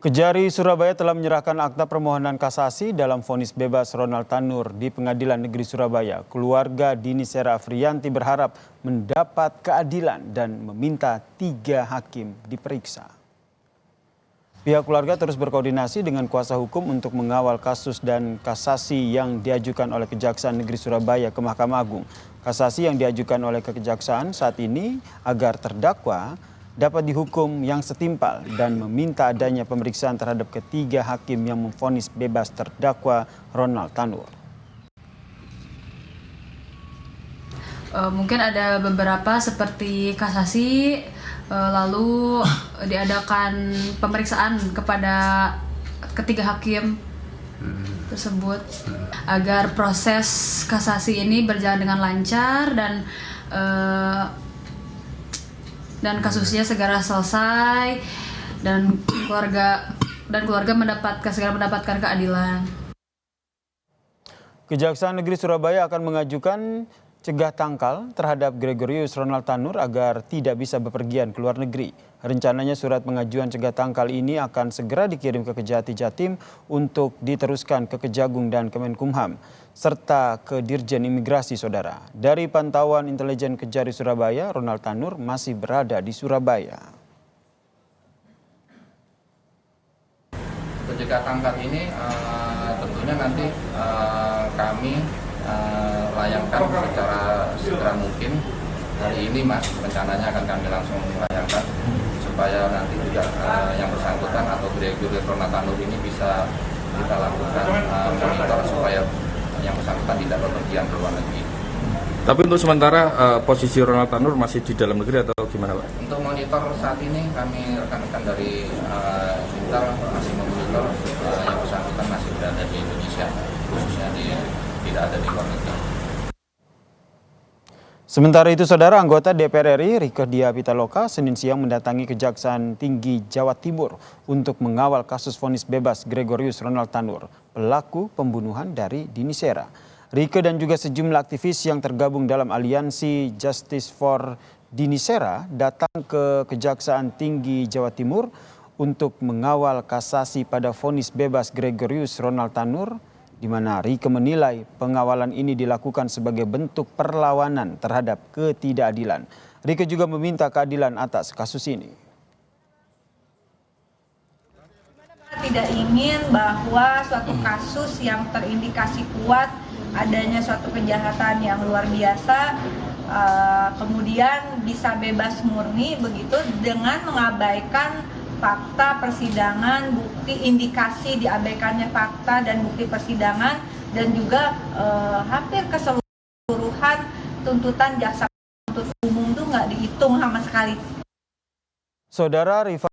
Kejari Surabaya telah menyerahkan akta permohonan kasasi dalam vonis bebas Ronald Tanur di Pengadilan Negeri Surabaya. Keluarga Dini Sera Afriyanti berharap mendapat keadilan dan meminta 3 hakim diperiksa. Pihak keluarga terus berkoordinasi dengan kuasa hukum untuk mengawal kasus dan kasasi yang diajukan oleh Kejaksaan Negeri Surabaya ke Mahkamah Agung. Kasasi yang diajukan oleh Kejaksaan saat ini agar terdakwa dapat dihukum yang setimpal dan meminta adanya pemeriksaan terhadap ketiga hakim yang memvonis bebas terdakwa Ronald Tanur. Mungkin ada beberapa seperti kasasi, lalu diadakan pemeriksaan kepada ketiga hakim tersebut agar proses kasasi ini berjalan dengan lancar dan kasusnya segera selesai dan keluarga segera mendapatkan keadilan. Kejaksaan Negeri Surabaya akan mengajukan cegah tangkal terhadap Gregorius Ronald Tanur agar tidak bisa bepergian ke luar negeri. Rencananya surat pengajuan cegah tangkal ini akan segera dikirim ke Kejati Jatim untuk diteruskan ke Kejagung dan Kemenkumham serta ke Dirjen Imigrasi, saudara. Dari pantauan intelijen Kejari Surabaya, Ronald Tanur masih berada di Surabaya. Cegah tangkal ini tentunya nanti kami layangkan secara segera mungkin. Hari ini Mas, rencananya akan kami langsung layangkan supaya nanti juga yang bersangkutan atau Gregorius Ronald Tanur ini bisa kita lakukan monitor supaya yang bersangkutan tidak bepergian ke luar negeri. Tapi untuk sementara posisi Ronald Tanur masih di dalam negeri atau gimana Pak? Untuk monitor saat ini kami rekan-rekan dari Intel masih memonitor yang bersangkutan masih berada di Indonesia, khususnya tidak ada di luar negeri. Sementara itu, saudara, anggota DPR RI Rieke Diah Pitaloka Senin siang mendatangi Kejaksaan Tinggi Jawa Timur untuk mengawal kasus vonis bebas Gregorius Ronald Tanur, pelaku pembunuhan dari Dini Sera. Rieke dan juga sejumlah aktivis yang tergabung dalam aliansi Justice for Dini Sera datang ke Kejaksaan Tinggi Jawa Timur untuk mengawal kasasi pada vonis bebas Gregorius Ronald Tanur, di mana Rieke menilai pengawalan ini dilakukan sebagai bentuk perlawanan terhadap ketidakadilan. Rieke juga meminta keadilan atas kasus ini. Tidak ingin bahwa suatu kasus yang terindikasi kuat adanya suatu kejahatan yang luar biasa kemudian bisa bebas murni begitu dengan mengabaikan fakta persidangan, bukti indikasi diabaikannya fakta dan bukti persidangan, dan juga hampir keseluruhan tuntutan jaksa penuntut umum itu nggak dihitung sama sekali. Saudara Rifat